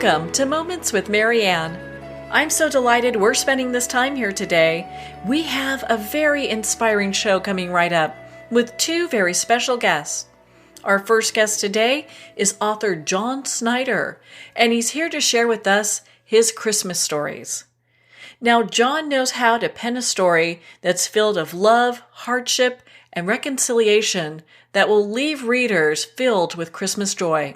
Welcome to Moments with Mary Ann. I'm so delighted we're spending this time here today. We have a very inspiring show coming right up with two very special guests. Our first guest today is author John Snyder, and he's here to share with us his Christmas stories. Now, John knows how to pen a story that's filled of love, hardship, and reconciliation that will leave readers filled with Christmas joy.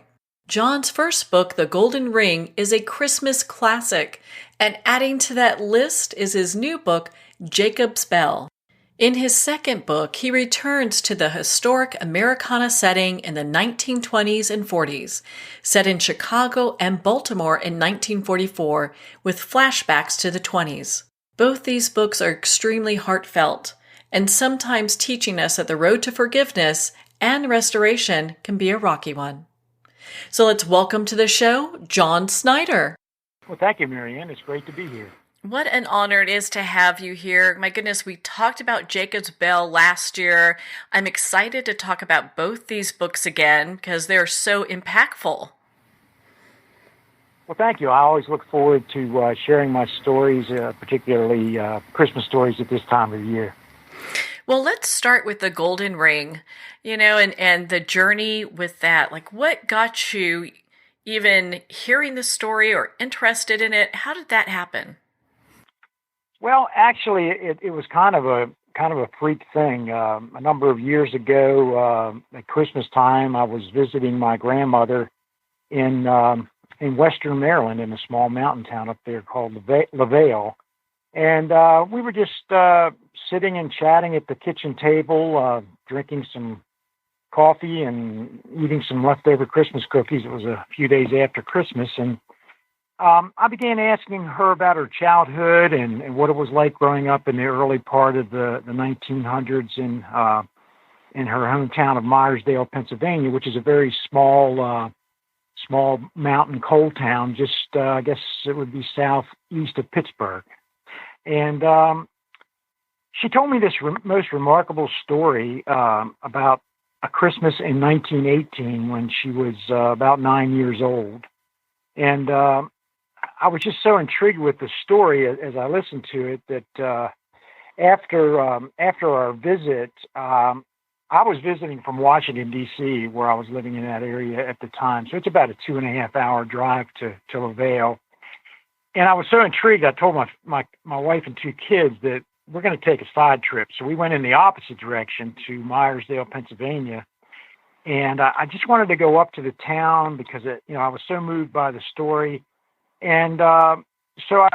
John's first book, The Golden Ring, is a Christmas classic, and adding to that list is his new book, Jacob's Bell. In his second book, he returns to the historic Americana setting in the 1920s and 40s, set in Chicago and Baltimore in 1944, with flashbacks to the 20s. Both these books are extremely heartfelt, and sometimes teaching us that the road to forgiveness and restoration can be a rocky one. So let's welcome to the show, John Snyder. Well, thank you, Mary Ann. It's great to be here. What an honor it is to have you here. My goodness, we talked about Jacob's Bell last year. I'm excited to talk about both these books again because they're so impactful. Well, thank you. I always look forward to sharing my stories, particularly Christmas stories at this time of year. Well, let's start with The Golden Ring, and the journey with that. Like, what got you even hearing the story or interested in it? How did that happen? Well, actually, it was kind of a freak thing. A number of years ago, at Christmas time, I was visiting my grandmother in Western Maryland, in a small mountain town up there called LaVale. And we were just sitting and chatting at the kitchen table, drinking some coffee and eating some leftover Christmas cookies. It was a few days after Christmas. And I began asking her about her childhood and what it was like growing up in the early part of the 1900s in her hometown of Myersdale, Pennsylvania, which is a very small mountain coal town, just I guess it would be southeast of Pittsburgh. And she told me this most remarkable story about a Christmas in 1918 when she was about 9 years old. And I was just so intrigued with the story as I listened to it that after our visit, I was visiting from Washington, D.C., where I was living in that area at the time. So it's about a 2.5-hour drive to LaVale. And I was so intrigued, I told my wife and two kids that we're going to take a side trip. So we went in the opposite direction to Myersdale, Pennsylvania. And I just wanted to go up to the town because, I was so moved by the story. And so,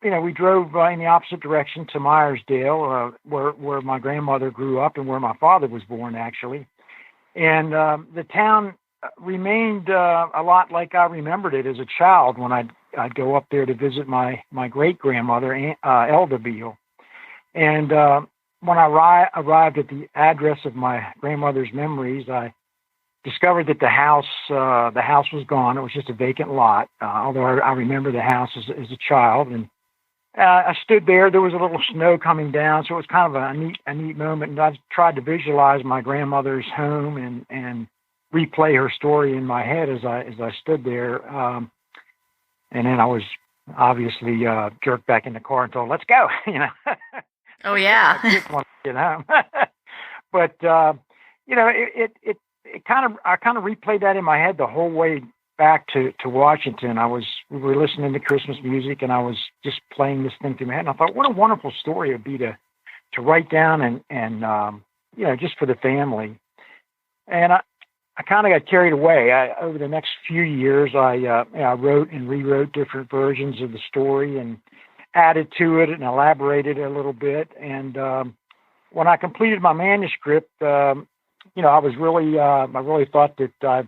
we drove in the opposite direction to Myersdale, where my grandmother grew up and where my father was born, actually. And the town remained a lot like I remembered it as a child when I'd go up there to visit my great-grandmother, Elda Beale. And when I arrived at the address of my grandmother's memories, I discovered that the house was gone. It was just a vacant lot, although I remember the house as a child. And I stood there. There was a little snow coming down, so it was kind of a neat moment. And I tried to visualize my grandmother's home and replay her story in my head as I stood there. And then I was obviously jerked back in the car and told, "Let's go," Oh yeah. I just want to get home. But I kind of replayed that in my head the whole way back to Washington. We were listening to Christmas music, and I was just playing this thing through my head. And I thought, what a wonderful story it would be to write down and just for the family. And I kind of got carried away. Over the next few years, I wrote and rewrote different versions of the story and added to it and elaborated a little bit. And when I completed my manuscript, I really thought that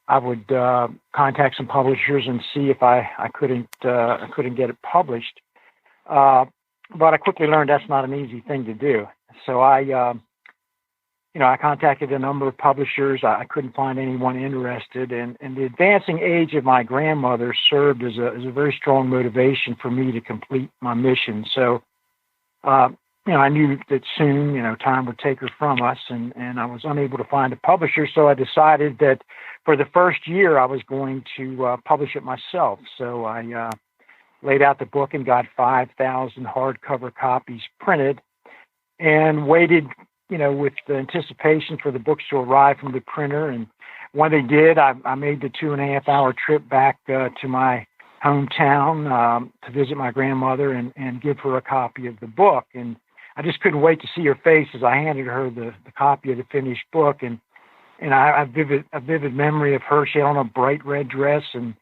I would contact some publishers and see if I couldn't get it published. But I quickly learned that's not an easy thing to do. So I contacted a number of publishers. I couldn't find anyone interested, and the advancing age of my grandmother served as a very strong motivation for me to complete my mission. So I knew that soon, time would take her from us, and I was unable to find a publisher. So I decided that for the first year, I was going to publish it myself. So I laid out the book and got 5,000 hardcover copies printed, and waited, with the anticipation for the books to arrive from the printer. And when they did, I made the 2.5-hour trip back to my hometown to visit my grandmother and give her a copy of the book. And I just couldn't wait to see her face as I handed her the copy of the finished book. And I have a vivid memory of her. She had on a bright red dress, and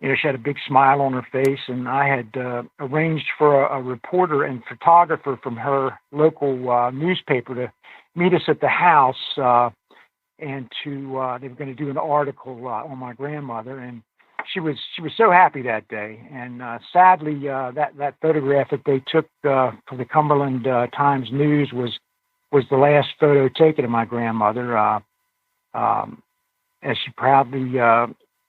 she had a big smile on her face. And I had arranged for a reporter and photographer from her local newspaper to meet us at the house, and they were going to do an article on my grandmother. And she was so happy that day. And sadly, that photograph that they took for the Cumberland Times News was the last photo taken of my grandmother, as she proudly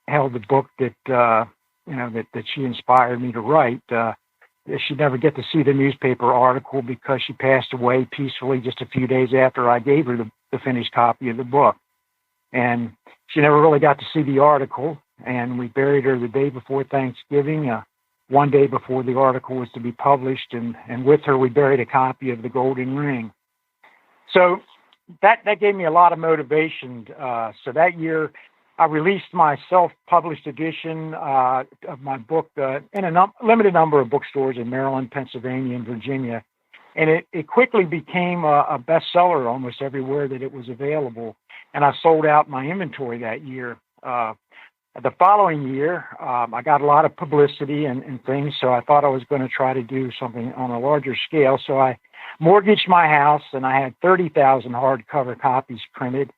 held the book that that she inspired me to write. She'd never get to see the newspaper article because she passed away peacefully just a few days after I gave her the finished copy of the book. And she never really got to see the article. And we buried her the day before Thanksgiving, one day before the article was to be published. And with her, we buried a copy of The Golden Ring. So that gave me a lot of motivation. So that year, I released my self-published edition of my book in a limited number of bookstores in Maryland, Pennsylvania, and Virginia. And it quickly became a bestseller almost everywhere that it was available. And I sold out my inventory that year. The following year, I got a lot of publicity and things, so I thought I was going to try to do something on a larger scale. So I mortgaged my house, and I had 30,000 hardcover copies printed.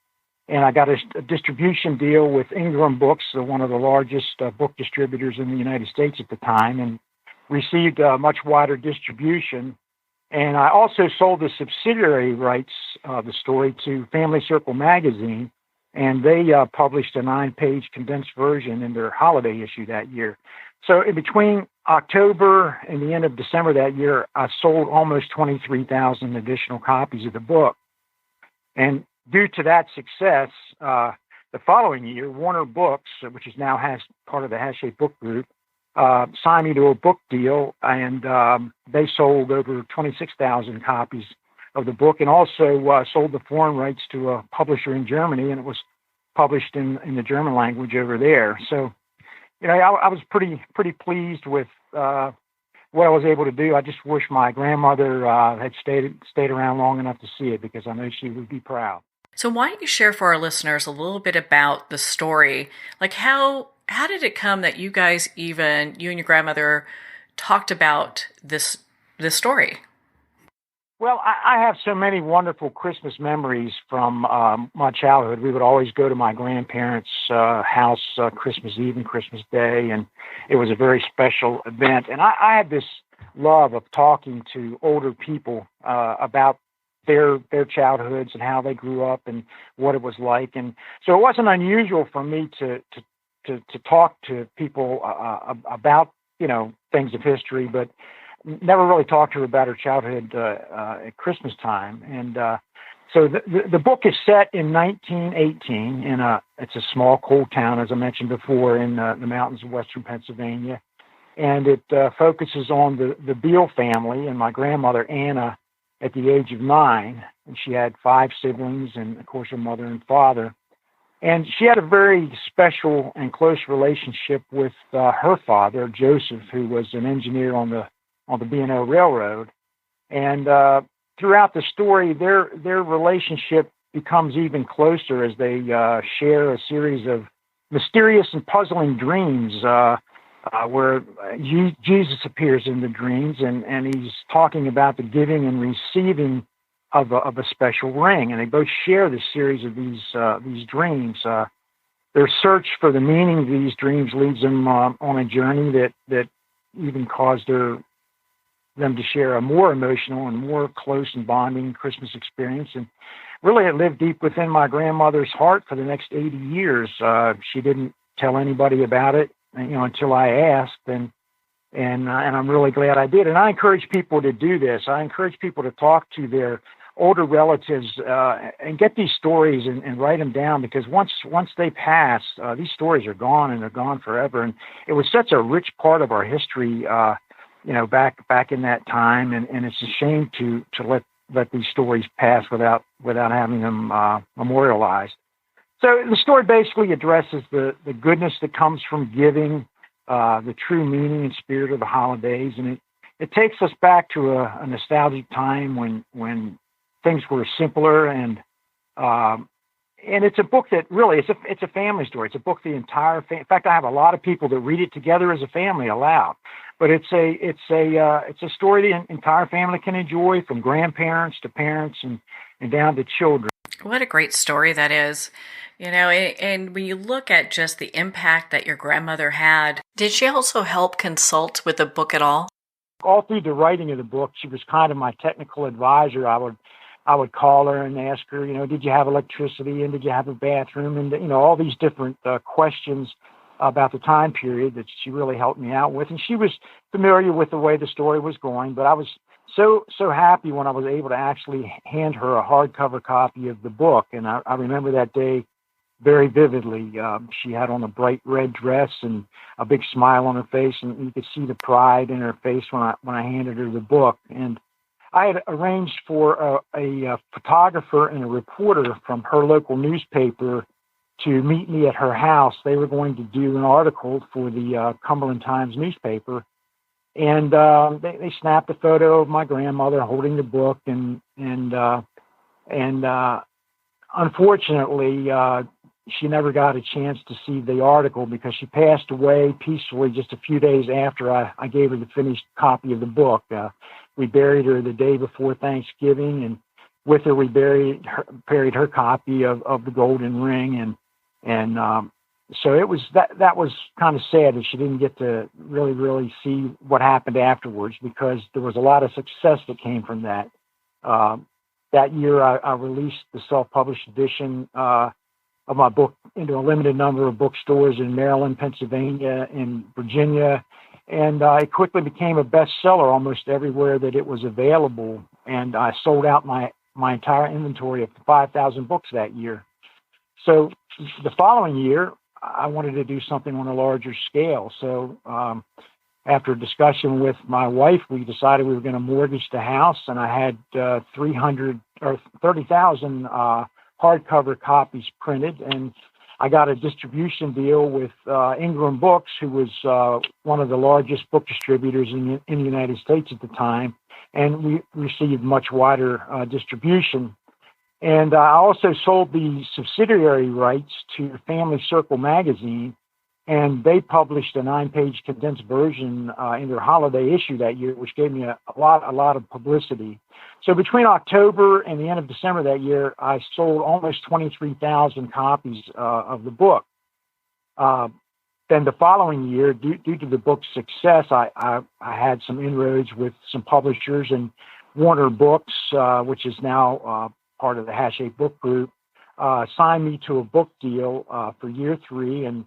And I got a distribution deal with Ingram Books, one of the largest book distributors in the United States at the time, and received much wider distribution. And I also sold the subsidiary rights of the story to Family Circle magazine, and they published a 9-page condensed version in their holiday issue that year. So in between October and the end of December that year, I sold almost 23,000 additional copies of the book. And due to that success, the following year, Warner Books, which is now part of the Hachette Book Group, signed me to a book deal, and they sold over 26,000 copies of the book, and also sold the foreign rights to a publisher in Germany, and it was published in the German language over there. So, I was pretty pleased with what I was able to do. I just wish my grandmother had stayed around long enough to see it, because I know she would be proud. So why don't you share for our listeners a little bit about the story? Like how did it come that you guys, you and your grandmother, talked about this story? Well, I have so many wonderful Christmas memories from my childhood. We would always go to my grandparents' house Christmas Eve and Christmas Day, and it was a very special event. And I had this love of talking to older people about their childhoods and how they grew up and what it was like. And so it wasn't unusual for me to talk to people about, things of history, but never really talked to her about her childhood at Christmas time. And so the book is set in 1918 it's a small coal town, as I mentioned before, in the mountains of western Pennsylvania. And it focuses on the Beale family and my grandmother, Anna, at the age of 9. And she had 5 siblings and, of course, her mother and father. And she had a very special and close relationship with her father, Joseph, who was an engineer on the B&O Railroad. And throughout the story, their relationship becomes even closer as they share a series of mysterious and puzzling dreams where Jesus appears in the dreams, and he's talking about the giving and receiving of a special ring. And they both share this series of these dreams. Their search for the meaning of these dreams leads them on a journey that even caused them to share a more emotional and more close and bonding Christmas experience. And really, it lived deep within my grandmother's heart for the next 80 years. She didn't tell anybody about it, until I asked. And and I'm really glad I did. And I encourage people to do this. I encourage people to talk to their older relatives and get these stories and write them down, because once they pass, these stories are gone, and they're gone forever. And it was such a rich part of our history, back in that time, and it's a shame to let these stories pass without having them memorialized. So the story basically addresses the goodness that comes from giving, the true meaning and spirit of the holidays, and it takes us back to a nostalgic time when things were simpler, and it's a book that really it's a family story. It's a book the entire in fact, I have a lot of people that read it together as a family aloud. But it's a story the entire family can enjoy, from grandparents to parents and down to children. What a great story that is. And when you look at just the impact that your grandmother had, did she also help consult with the book at all? All through the writing of the book, she was kind of my technical advisor. I would call her and ask her, did you have electricity, and did you have a bathroom, and all these different questions about the time period that she really helped me out with. And she was familiar with the way the story was going, but I was so happy when I was able to actually hand her a hardcover copy of the book. And I remember that day very vividly. She had on a bright red dress and a big smile on her face, and you could see the pride in her face when I handed her the book. And I had arranged for a photographer and a reporter from her local newspaper to meet me at her house. They were going to do an article for the Cumberland Times newspaper, and they snapped a photo of my grandmother holding the book, and unfortunately, she never got a chance to see the article because she passed away peacefully just a few days after I gave her the finished copy of the book. We buried her the day before Thanksgiving, and with her we buried her copy of the golden ring, and so it was that was kind of sad that she didn't get to really see what happened afterwards, because there was a lot of success that came from that. That year I released the self-published edition of my book into a limited number of bookstores in Maryland, Pennsylvania, and Virginia. And it quickly became a bestseller almost everywhere that it was available. And I sold out my entire inventory of 5,000 books that year. So the following year, I wanted to do something on a larger scale. So after a discussion with my wife, we decided we were going to mortgage the house, and I had 30,000 hardcover copies printed, and I got a distribution deal with Ingram Books, who was one of the largest book distributors in the United States at the time, and we received much wider distribution. And I also sold the subsidiary rights to Family Circle magazine, and they published a 9-page condensed version in their holiday issue that year, which gave me a lot of publicity. So between October and the end of December that year, I sold almost 23,000 copies of the book. Then the following year, due to the book's success, I had some inroads with some publishers, and Warner Books, which is now part of the Hash 8 Book Group, signed me to a book deal for year 3, and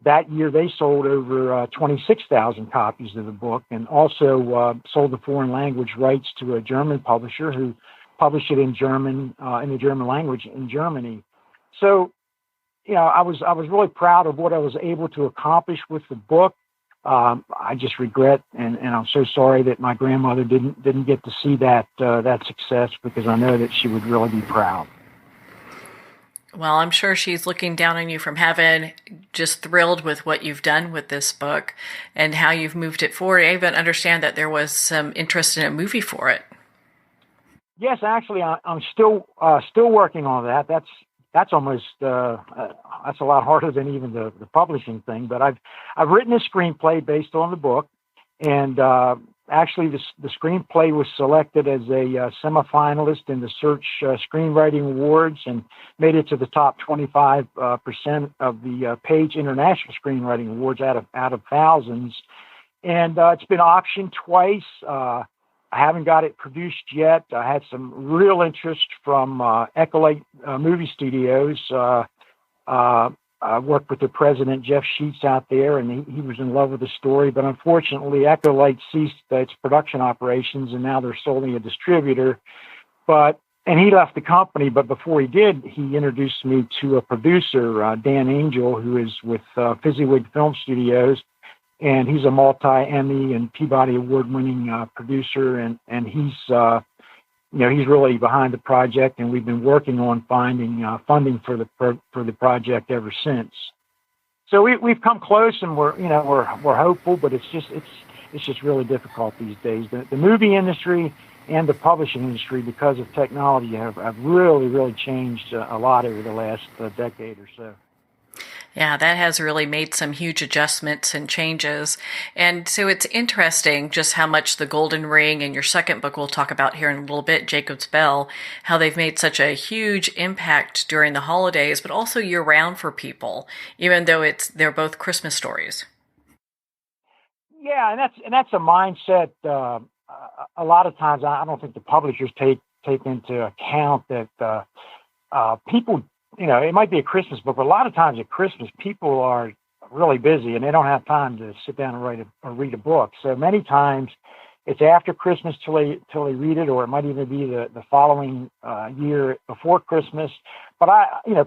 that year they sold over 26,000 copies of the book, and also sold the foreign language rights to a German publisher who published it in German, in the German language in Germany. So, I was really proud of what I was able to accomplish with the book. I just regret, and I'm so sorry that my grandmother didn't get to see that success, because I know that she would really be proud. Well, I'm sure she's looking down on you from heaven, just thrilled with what you've done with this book and how you've moved it forward. I even understand that there was some interest in a movie for it. Yes, actually, I'm still working on that. That's almost that's a lot harder than even the publishing thing. But I've written a screenplay based on the book, and actually the screenplay was selected as a semifinalist in the Search Screenwriting Awards and made it to the top 25% of the Page International Screenwriting Awards out of thousands. And it's been optioned twice. I haven't got it produced yet. I had some real interest from Ecolate Movie Studios, worked with the president, Jeff Sheets, out there, and he was in love with the story. But unfortunately, Echolite ceased its production operations, and now they're solely a distributor. And he left the company, but before he did, he introduced me to a producer, Dan Angel, who is with Fezziwig Film Studios, and he's a multi-Emmy and Peabody Award-winning producer, and he's he's really behind the project, and we've been working on finding funding for the project ever since. So we've come close, and we're hopeful, but it's just really difficult these days. The movie industry and the publishing industry, because of technology, have really changed a lot over the last decade or so. Yeah, that has really made some huge adjustments and changes. And so it's interesting just how much The Golden Ring and your second book we'll talk about here in a little bit, Jacob's Bell, how they've made such a huge impact during the holidays, but also year-round for people, even though they're both Christmas stories. Yeah, and that's a mindset. A lot of times, I don't think the publishers take into account that people. It might be a Christmas book, but a lot of times at Christmas, people are really busy and they don't have time to sit down and read a book. So many times it's after Christmas till they read it, or it might even be the following year before Christmas. But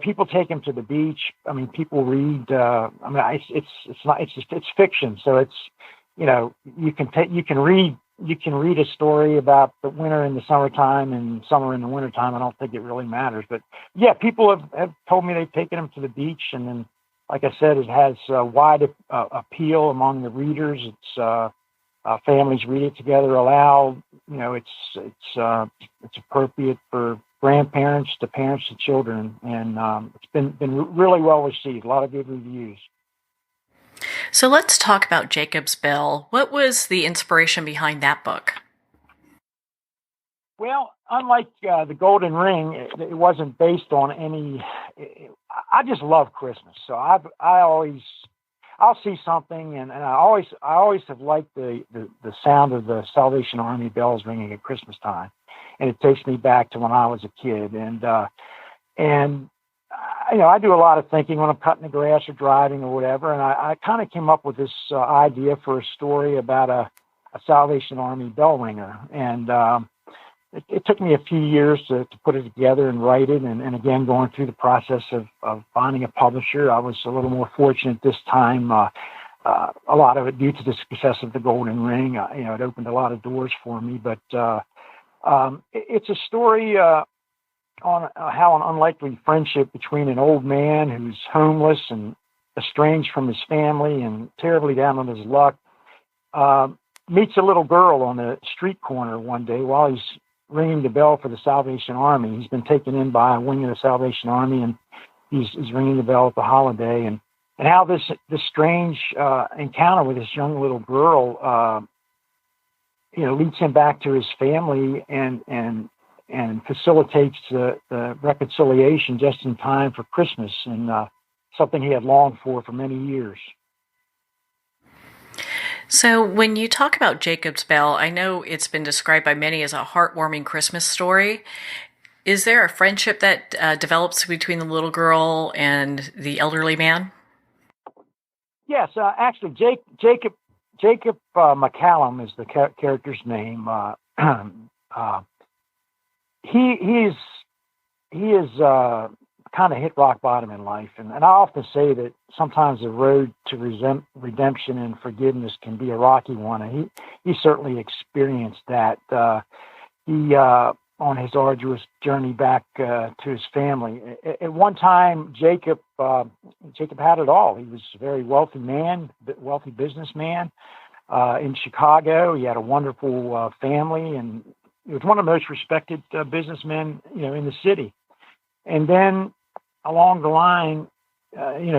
people take them to the beach. I mean, people read. It's fiction, so it's you can read a story about the winter in the summertime and summer in the wintertime. I don't think it really matters. But yeah, people have told me they've taken them to the beach. And then, like I said, it has wide appeal among the readers. It's families read it together aloud. It's appropriate for grandparents to parents to children. And it's been really well received. A lot of good reviews. So let's talk about Jacob's Bell. What was the inspiration behind that book? Well, unlike The Golden Ring, it wasn't based on any. I just love Christmas, so I'll see something, and I always have liked the sound of the Salvation Army bells ringing at Christmas time, and it takes me back to when I was a kid, and. I do a lot of thinking when I'm cutting the grass or driving or whatever, and I kind of came up with this idea for a story about a Salvation Army bell ringer. And it took me a few years to put it together and write it, and again, going through the process of finding a publisher. I was a little more fortunate this time, a lot of it due to the success of The Golden Ring. It opened a lot of doors for me, but it's a story on how an unlikely friendship between an old man who's homeless and estranged from his family and terribly down on his luck meets a little girl on the street corner one day while he's ringing the bell for the Salvation Army. He's been taken in by a wing of the Salvation Army, and he's ringing the bell at the holiday, and how this strange encounter with this young little girl leads him back to his family and facilitates the reconciliation just in time for Christmas, and something he had longed for many years. So when you talk about Jacob's Bell, I know it's been described by many as a heartwarming Christmas story. Is there a friendship that develops between the little girl and the elderly man? Yes, actually, Jacob McCallum is the character's name. He is kind of hit rock bottom in life, and I often say that sometimes the road to redemption and forgiveness can be a rocky one, and he certainly experienced that. He on his arduous journey back to his family. At one time, Jacob had it all. He was a very wealthy businessman in Chicago. He had a wonderful family, and he was one of the most respected businessmen, in the city. And then along the line,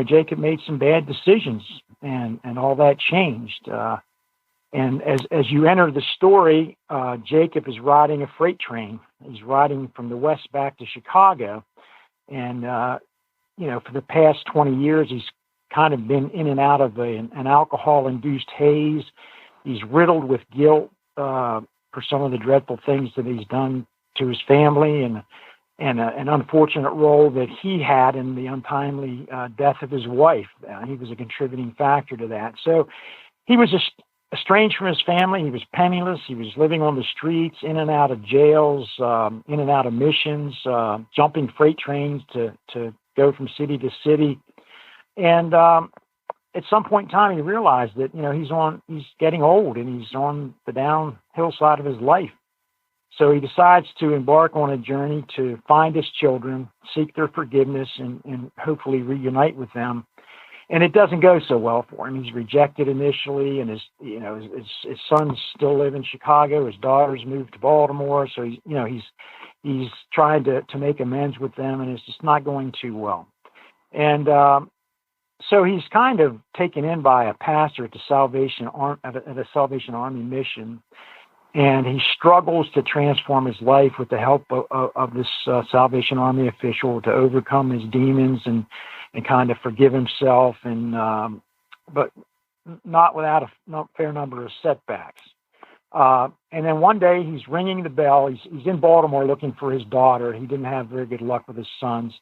Jacob made some bad decisions, and all that changed. And as you enter the story, Jacob is riding a freight train. He's riding from the west back to Chicago, and for the past 20 years, he's kind of been in and out of an alcohol-induced haze. He's riddled with guilt for some of the dreadful things that he's done to his family, and an unfortunate role that he had in the untimely death of his wife. He was a contributing factor to that. So he was estranged from his family. He was penniless. He was living on the streets, in and out of jails, in and out of missions, jumping freight trains to go from city to city. And at some point in time, he realized that, he's getting old and he's on the downhill side of his life. So he decides to embark on a journey to find his children, seek their forgiveness, and hopefully reunite with them. And it doesn't go so well for him. He's rejected initially, and his sons still live in Chicago. His daughters moved to Baltimore, so he's trying to make amends with them, and it's just not going too well. And so he's kind of taken in by a pastor at the Salvation Army mission. And he struggles to transform his life with the help of this Salvation Army official to overcome his demons and kind of forgive himself, but not without a fair number of setbacks. And then one day he's ringing the bell. He's in Baltimore looking for his daughter. He didn't have very good luck with his sons.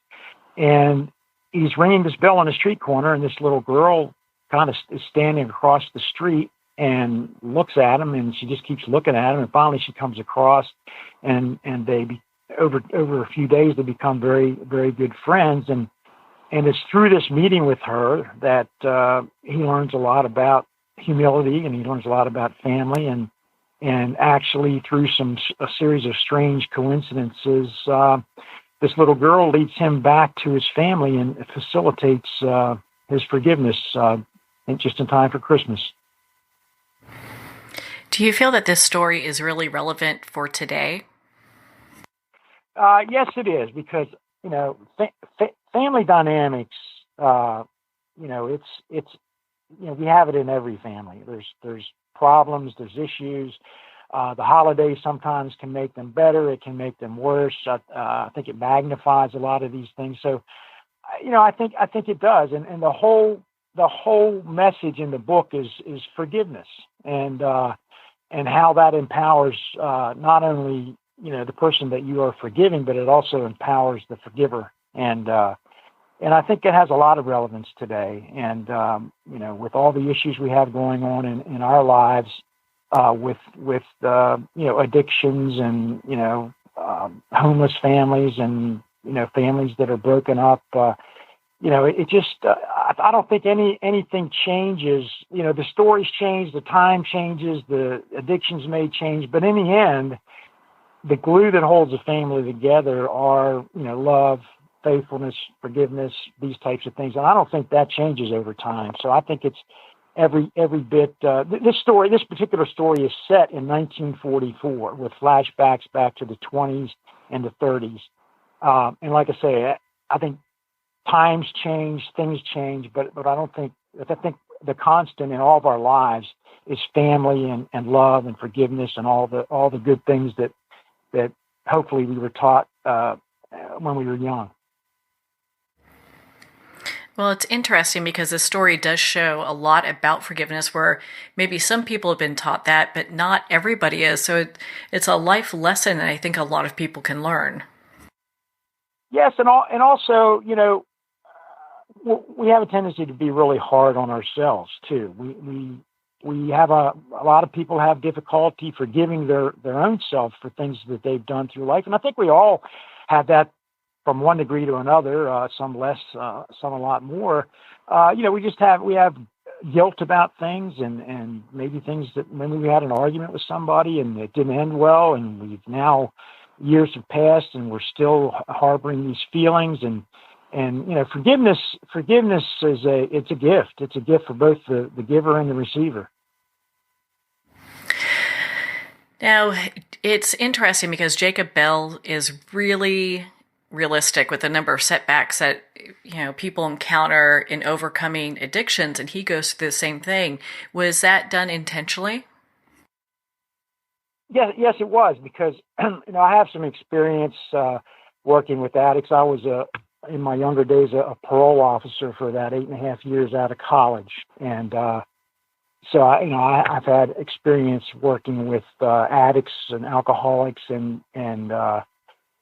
And he's ringing this bell on the street corner, and this little girl kind of is standing across the street and looks at him, and she just keeps looking at him. And finally she comes across, and over a few days, they become very, very good friends. And it's through this meeting with her that he learns a lot about humility, and he learns a lot about family, and actually through a series of strange coincidences, this little girl leads him back to his family and facilitates his forgiveness just in time for Christmas. Do you feel that this story is really relevant for today? Yes, it is, because family dynamics. It's we have it in every family. There's problems, there's issues. The holidays sometimes can make them better. It can make them worse. I think it magnifies a lot of these things. So, I think it does. And the whole message in the book is forgiveness, and how that empowers not only the person that you are forgiving, but it also empowers the forgiver. And I think it has a lot of relevance today. And with all the issues we have going on in our lives, with addictions and homeless families and families that are broken up. It just I don't think anything changes. The stories change, the time changes, the addictions may change, but in the end, the glue that holds a family together are love, faithfulness, forgiveness, these types of things, and I don't think that changes over time. So I think it's every bit. This particular story is set in 1944 with flashbacks back to the 20s and the 30s, and like I say, I think times change, things change, but I think the constant in all of our lives is family and love and forgiveness and all the good things that hopefully we were taught when we were young. Well, it's interesting because the story does show a lot about forgiveness, where maybe some people have been taught that, but not everybody is. So it's a life lesson that I think a lot of people can learn. Yes, and also, we have a tendency to be really hard on ourselves too. We have a lot of people have difficulty forgiving their own self for things that they've done through life, and I think we all have that from one degree to another. Some less, some a lot more. We have guilt about things, and maybe things that maybe we had an argument with somebody and it didn't end well, and we've now years have passed and we're still harboring these feelings. And forgiveness is a gift. It's a gift for both the giver and the receiver. Now, it's interesting because Jacob Bell is really realistic with the number of setbacks that people encounter in overcoming addictions, and he goes through the same thing. Was that done intentionally? Yes, it was, because I have some experience working with addicts. I was in my younger days a parole officer for about 8.5 years out of college, and so I've had experience working with addicts and alcoholics, and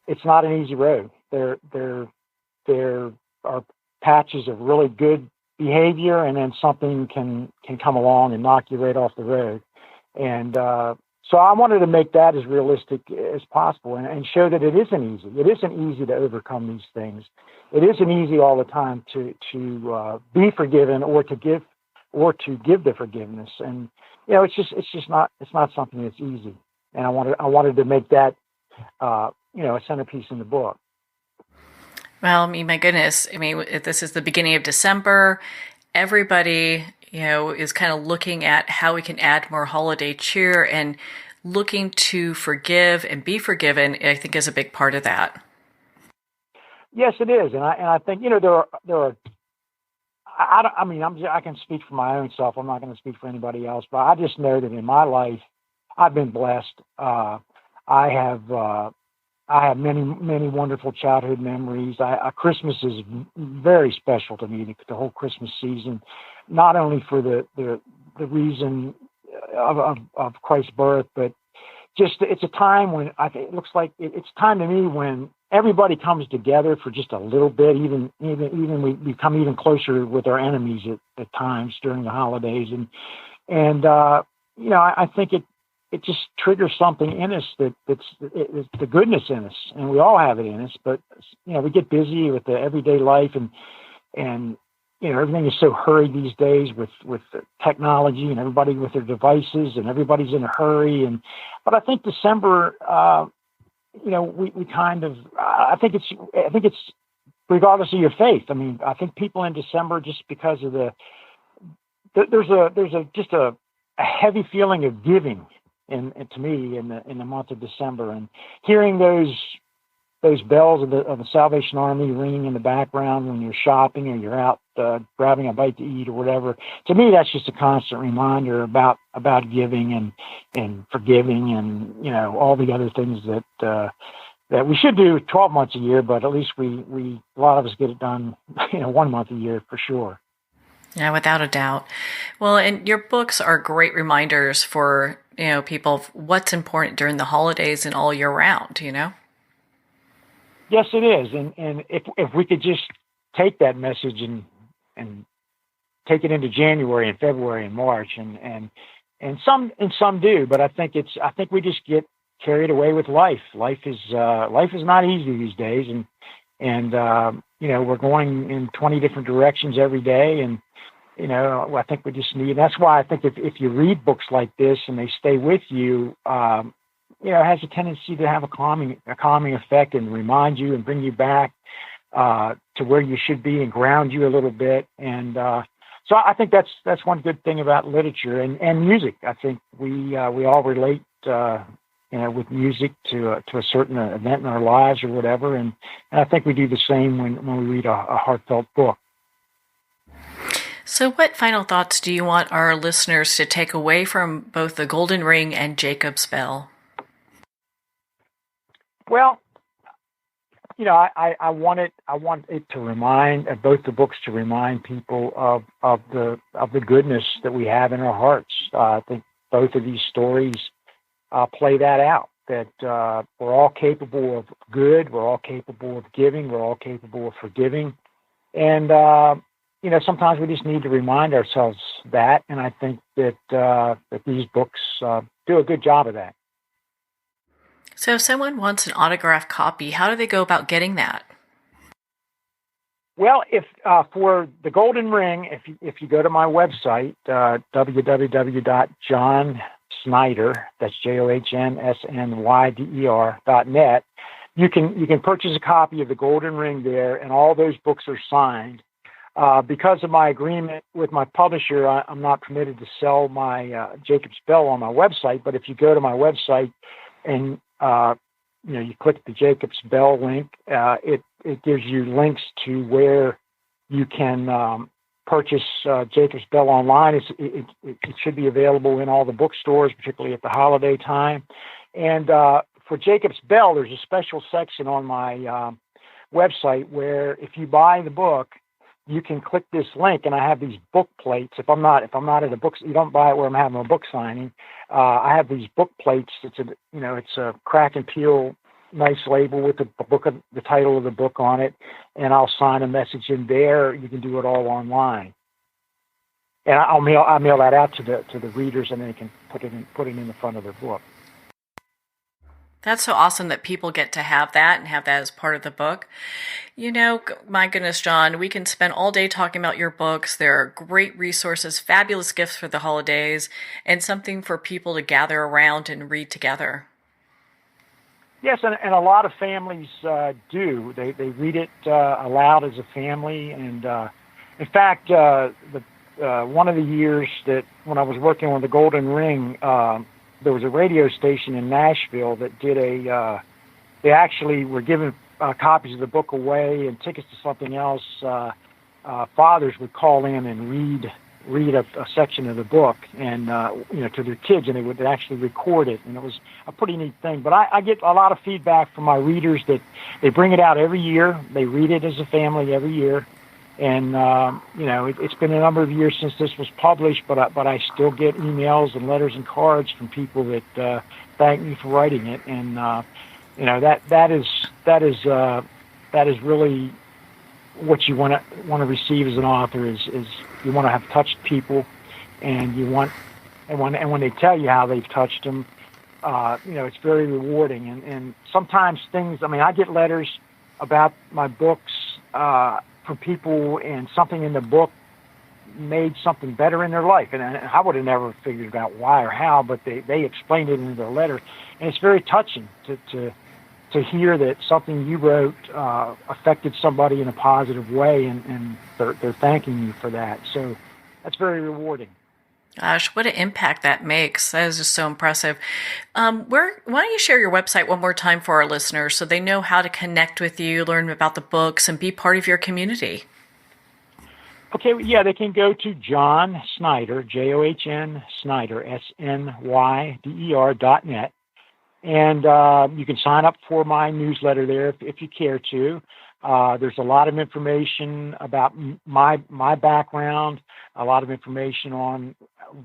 it's not an easy road. There are patches of really good behavior, and then something can come along and knock you right off the road. And so I wanted to make that as realistic as possible, and show that it isn't easy. It isn't easy to overcome these things. It isn't easy all the time to be forgiven, or to give the forgiveness. And it's not something that's easy. And I wanted to make that a centerpiece in the book. Well, I mean, my goodness. I mean, this is the beginning of December. Everybody, is kind of looking at how we can add more holiday cheer, and looking to forgive and be forgiven, I think, is a big part of that. Yes, it is. And I think, there are, I can speak for my own self. I'm not going to speak for anybody else, but I just know that in my life, I've been blessed. I have many, many wonderful childhood memories. Christmas is very special to me, the whole Christmas season, not only for the reason of Christ's birth, but just it's a time when it looks like it's time to me when everybody comes together for just a little bit. Even we become even closer with our enemies at times during the holidays, and I think it just triggers something in us it's the goodness in us, and we all have it in us. But we get busy with the everyday life, and everything is so hurried these days with technology, and everybody with their devices, and everybody's in a hurry. But I think December, we kind of, I think it's regardless of your faith. I mean, I think people in December, just because of there's just a heavy feeling of giving. And to me, in the month of December, and hearing those bells of the Salvation Army ringing in the background when you're shopping or you're out grabbing a bite to eat or whatever, to me that's just a constant reminder about giving and forgiving, and all the other things that we should do 12 months a year, but at least we a lot of us get it done 1 month a year for sure. Yeah, without a doubt. Well, and your books are great reminders for people of what's important during the holidays and all year round. Yes, it is, and if we could just take that message and take it into January and February and March, and some do, but I think we just get carried away with life. Life is not easy these days, and we're going in 20 different directions every day, and I think we just need. That's why I think if you read books like this and they stay with you, it has a tendency to have a calming effect, and remind you and bring you back to where you should be, and ground you a little bit. And so I think that's one good thing about literature and music. I think we all relate with music to a certain event in our lives or whatever, and I think we do the same when we read a heartfelt book. So what final thoughts do you want our listeners to take away from both The Golden Ring and Jacob's Bell? Well, I want it to remind both the books to remind people of the goodness that we have in our hearts. I think both of these stories play that out. That we're all capable of good, we're all capable of giving, we're all capable of forgiving, and sometimes we just need to remind ourselves that. And I think that these books do a good job of that. So if someone wants an autographed copy, how do they go about getting that? Well, if for The Golden Ring, if you go to my website, www.johnsnyder, that's JOHNSNYDER.net, you can purchase a copy of The Golden Ring there, and all those books are signed. Because of my agreement with my publisher, I'm not permitted to sell my Jacob's Bell on my website. But if you go to my website and you click the Jacob's Bell link, it gives you links to where you can purchase Jacob's Bell online. It should be available in all the bookstores, particularly at the holiday time. And for Jacob's Bell, there's a special section on my website where if you buy the book, you can click this link, and I have these book plates. If I'm not at a book, you don't buy it where I'm having a book signing. I have these book plates. It's a crack and peel nice label with the title of the book on it, and I'll sign a message in there. You can do it all online, and I'll mail that out to the readers, and they can put it in the front of their book. That's so awesome that people get to have that and have that as part of the book. You know, my goodness, John, we can spend all day talking about your books. There are great resources, fabulous gifts for the holidays, and something for people to gather around and read together. Yes, and a lot of families do. They read it aloud as a family. And in fact, one of the years that when I was working on the Golden Ring, there was a radio station in Nashville that did they actually were giving copies of the book away and tickets to something else. Fathers would call in and read a section of the book and to their kids, and they would actually record it, and it was a pretty neat thing. But I get a lot of feedback from my readers that they bring it out every year. They read it as a family every year. And, it's been a number of years since this was published, but I still get emails and letters and cards from people that thank me for writing it. And, that is really what you want to receive as an author is you want to have touched people, and when they tell you how they've touched them, it's very rewarding. And sometimes I get letters about my books, from people, and something in the book made something better in their life. And I would have never figured out why or how, but they explained it in their letter. And it's very touching to hear that something you wrote affected somebody in a positive way, and they're thanking you for that. So that's very rewarding. Gosh, what an impact that makes. That is just so impressive. Why don't you share your website one more time for our listeners so they know how to connect with you, learn about the books, and be part of your community? Okay, yeah, they can go to John Snyder, John Snyder, SNYDER.net. And you can sign up for my newsletter there if you care to. There's a lot of information about my background, a lot of information on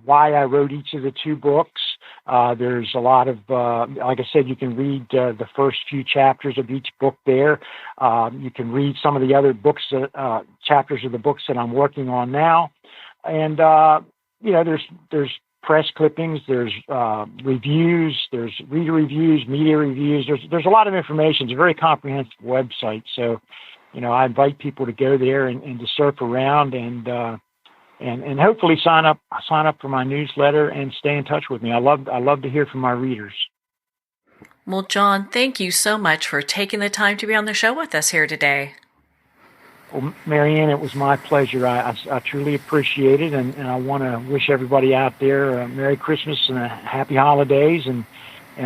why I wrote each of the two books. There's a lot of, like I said, you can read the first few chapters of each book there. You can read some of the other books, chapters of the books that I'm working on now. And, there's press clippings, there's reviews, there's reader reviews, media reviews. There's a lot of information. It's a very comprehensive website. So, I invite people to go there and to surf around and hopefully sign up for my newsletter and stay in touch with me. I love to hear from my readers. Well, John, thank you so much for taking the time to be on the show with us here today. Well, Marianne, it was my pleasure. I truly appreciate it, and I want to wish everybody out there a Merry Christmas and a Happy Holidays, and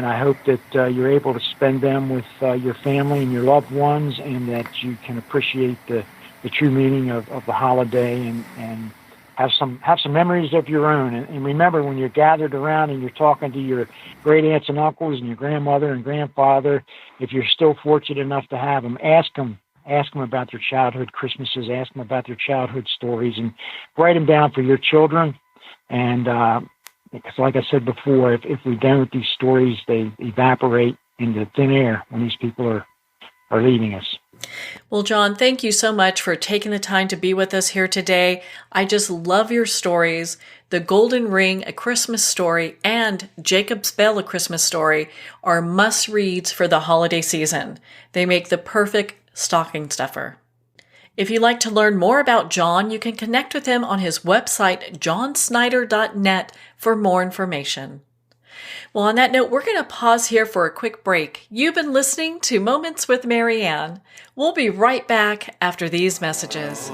I hope that you're able to spend them with your family and your loved ones, and that you can appreciate the true meaning of the holiday and have some memories of your own. And remember, when you're gathered around and you're talking to your great aunts and uncles and your grandmother and grandfather, if you're still fortunate enough to have them, ask them about their childhood Christmases, ask them about their childhood stories, and write them down for your children. And because, like I said before, if we don't, these stories, they evaporate into thin air when these people are leaving us. Well, John, thank you so much for taking the time to be with us here today. I just love your stories. The Golden Ring, A Christmas Story, and Jacob's Bell, A Christmas Story are must-reads for the holiday season. They make the perfect stocking stuffer. If you'd like to learn more about John, you can connect with him on his website, johnsnyder.net, for more information. Well, on that note, we're going to pause here for a quick break. You've been listening to Moments with Marianne. We'll be right back after these messages.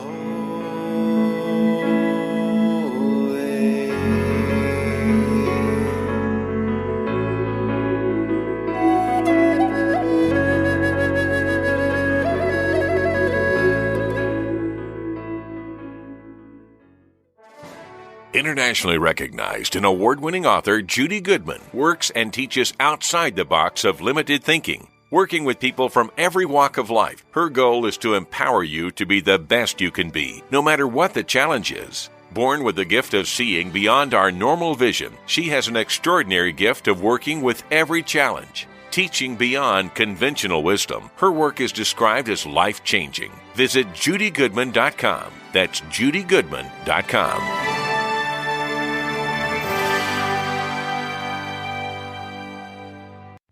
Internationally recognized and award-winning author Judy Goodman works and teaches outside the box of limited thinking. Working with people from every walk of life, her goal is to empower you to be the best you can be, no matter what the challenge is. Born with the gift of seeing beyond our normal vision, she has an extraordinary gift of working with every challenge. teaching beyond conventional wisdom. Her work is described as life-changing. Visit judygoodman.com. That's judygoodman.com.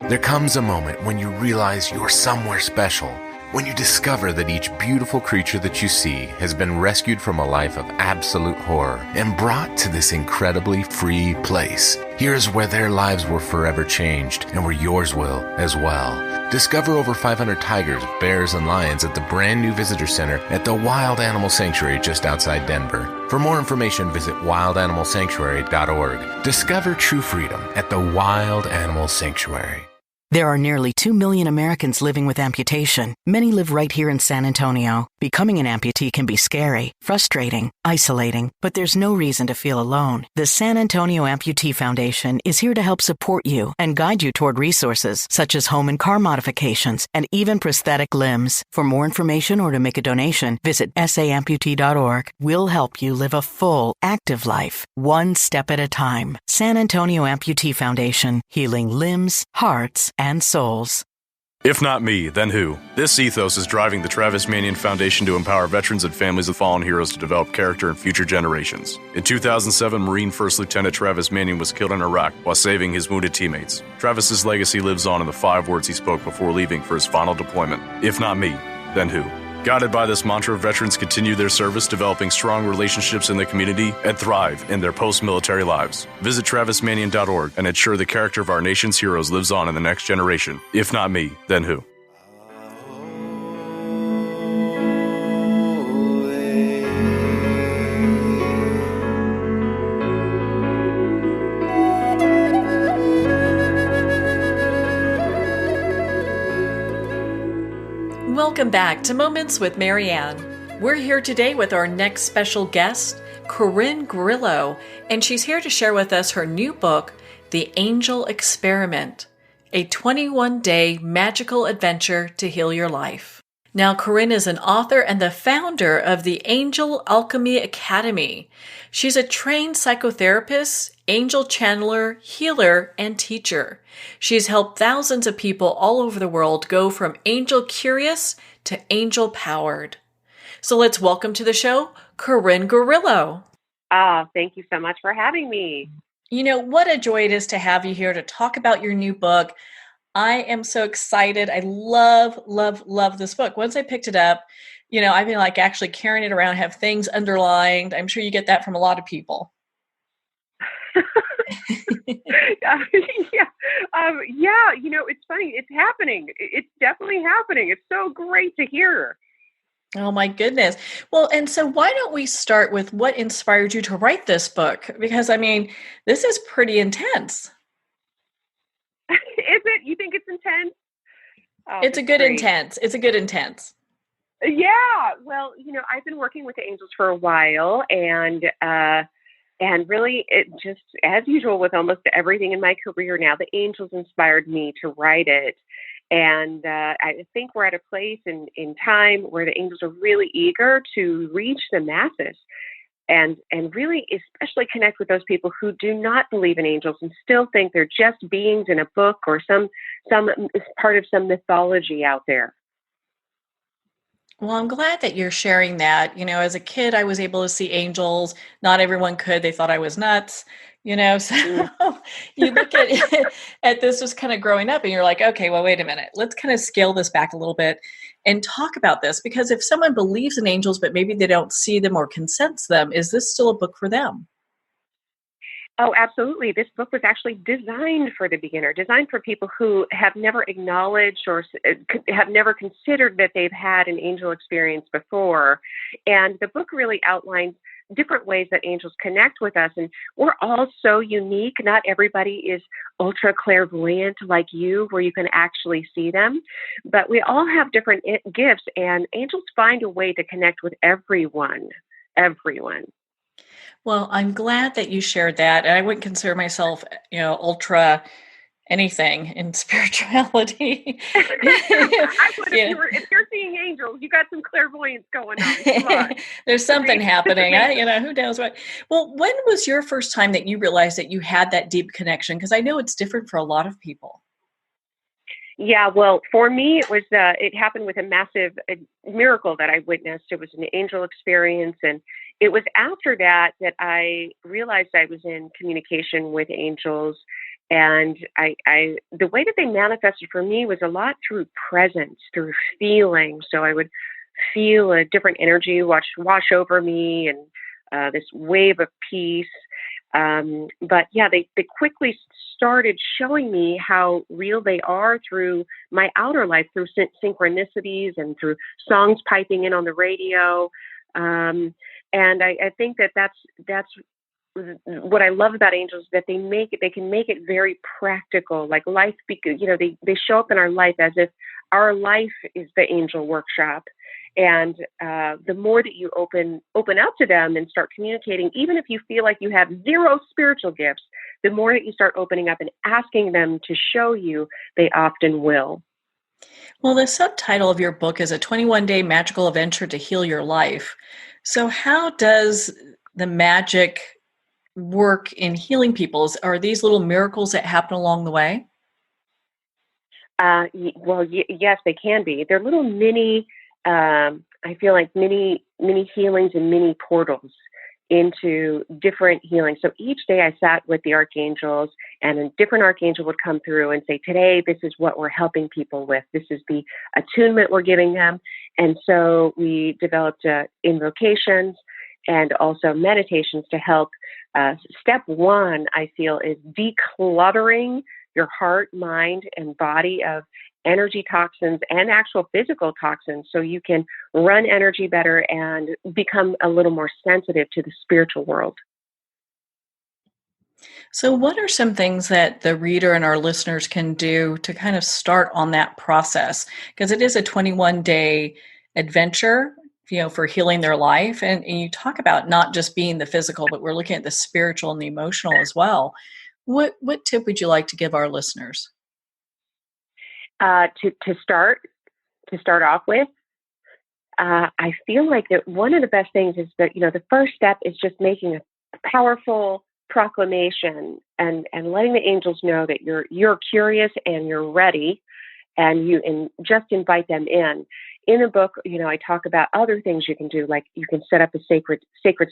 There comes a moment when you realize you're somewhere special, when you discover that each beautiful creature that you see has been rescued from a life of absolute horror and brought to this incredibly free place. Here's where their lives were forever changed and where yours will as well. Discover over 500 tigers, bears, and lions at the brand new visitor center at the Wild Animal Sanctuary just outside Denver. For more information, visit wildanimalsanctuary.org. Discover true freedom at the Wild Animal Sanctuary. There are nearly 2 million Americans living with amputation. Many live right here in San Antonio. Becoming an amputee can be scary, frustrating, isolating, but there's no reason to feel alone. The San Antonio Amputee Foundation is here to help support you and guide you toward resources such as home and car modifications and even prosthetic limbs. For more information or to make a donation, visit saamputee.org. We'll help you live a full, active life, one step at a time. San Antonio Amputee Foundation, healing limbs, hearts, and souls. If not me, then who? This ethos is driving the Travis Manion Foundation to empower veterans and families of fallen heroes to develop character in future generations. In 2007, Marine First Lieutenant Travis Manion was killed in Iraq while saving his wounded teammates. Travis's legacy lives on in the 5 words he spoke before leaving for his final deployment. If not me, then who? Guided by this mantra, veterans continue their service, developing strong relationships in the community, and thrive in their post-military lives. Visit TravisManion.org and ensure the character of our nation's heroes lives on in the next generation. If not me, then who? Welcome back to Moments with Marianne. We're here today with our next special guest, Corin Grillo, and she's here to share with us her new book, The Angel Experiment, a 21-day magical adventure to heal your life. Now, Corin is an author and the founder of the Angel Alchemy Academy. She's a trained psychotherapist, angel channeler, healer, and teacher. She's helped thousands of people all over the world go from angel curious to angel powered. So let's welcome to the show, Corin Grillo. Thank you so much for having me. You know, what a joy it is to have you here to talk about your new book. I am so excited. I love, love, love this book. Once I picked it up, you know, I've been like actually carrying it around, have things underlined. I'm sure you get that from a lot of people. Yeah, you know, it's funny. It's happening. It's definitely happening. It's so great to hear. Oh my goodness. Well, and so why don't we start with what inspired you to write this book? Because I mean, this is pretty intense. Is it? You think it's intense? Oh, it's a good great. intense. It's a good intense. Yeah. Well, you know, I've been working with the angels for a while, and really, it just, as usual with almost everything in my career now, the angels inspired me to write it. And I think we're at a place in time where the angels are really eager to reach the masses and really especially connect with those people who do not believe in angels and still think they're just beings in a book or some part of some mythology out there. Well, I'm glad that you're sharing that. You know, as a kid, I was able to see angels. Not everyone could. They thought I was nuts, you know. So you look at this just kind of growing up and you're like, okay, well, wait a minute. Let's kind of scale this back a little bit and talk about this. Because if someone believes in angels, but maybe they don't see them or can sense them, is this still a book for them? Oh, absolutely. This book was actually designed for the beginner, designed for people who have never acknowledged or have never considered that they've had an angel experience before. And the book really outlines different ways that angels connect with us. And we're all so unique. Not everybody is ultra clairvoyant like you, where you can actually see them. But we all have different gifts, and angels find a way to connect with everyone. Well, I'm glad that you shared that. And I wouldn't consider myself, you know, ultra anything in spirituality. I would if you're seeing angels, you got some clairvoyance going on. Come on. There's something happening. Who knows what. Well, when was your first time that you realized that you had that deep connection? Because I know it's different for a lot of people. Yeah, well, for me, it happened with a massive miracle that I witnessed. It was an angel experience, and it was after that that I realized I was in communication with angels, and the way that they manifested for me was a lot through presence, through feeling. So I would feel a different energy wash over me, and this wave of peace. But yeah, they quickly started showing me how real they are through my outer life, through synchronicities and through songs piping in on the radio. And I think that's what I love about angels, that they can make it very practical, like life, they show up in our life as if our life is the angel workshop. And the more that you open up to them and start communicating, even if you feel like you have zero spiritual gifts, the more that you start opening up and asking them to show you, they often will. Well, the subtitle of your book is A 21-Day Magical Adventure to Heal Your Life. So how does the magic work in healing people? Are these little miracles that happen along the way? Yes, they can be. They're little mini, I feel like mini healings and mini portals into different healings. So each day I sat with the archangels, and a different archangel would come through and say, today, this is what we're helping people with. This is the attunement we're giving them. And so we developed invocations and also meditations to help. Step one, I feel, is decluttering your heart, mind, and body of energy toxins and actual physical toxins, so you can run energy better and become a little more sensitive to the spiritual world. So what are some things that the reader and our listeners can do to kind of start on that process? Because it is a 21-day adventure, for healing their life. And you talk about not just being the physical, but we're looking at the spiritual and the emotional as well. What tip would you like to give our listeners? To start off with, I feel like that one of the best things is that, the first step is just making a powerful proclamation and letting the angels know that you're curious and you're ready, and just invite them in. In the book, I talk about other things you can do, like you can set up a sacred